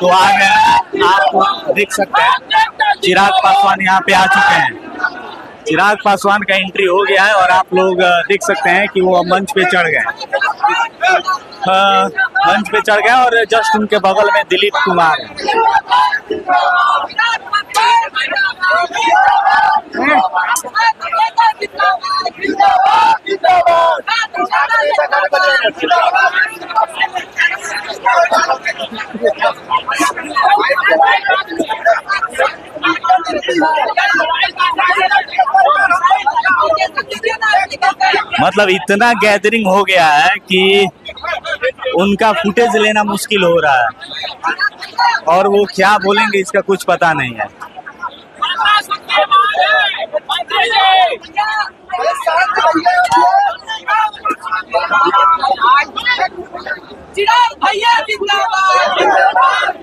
तो आ गए, आप देख सकते हैं चिराग पासवान यहाँ पे आ चुके हैं। चिराग पासवान का एंट्री हो गया है और आप लोग देख सकते हैं कि वो मंच पे चढ़ गए, मंच पे चढ़ गए और जस्ट उनके बगल में दिलीप कुमार है। मतलब इतना गैदरिंग हो गया है कि उनका फुटेज लेना मुश्किल हो रहा है और वो क्या बोलेंगे इसका कुछ पता नहीं है। चिराग भैया जिंदाबाद, जिंदाबाद।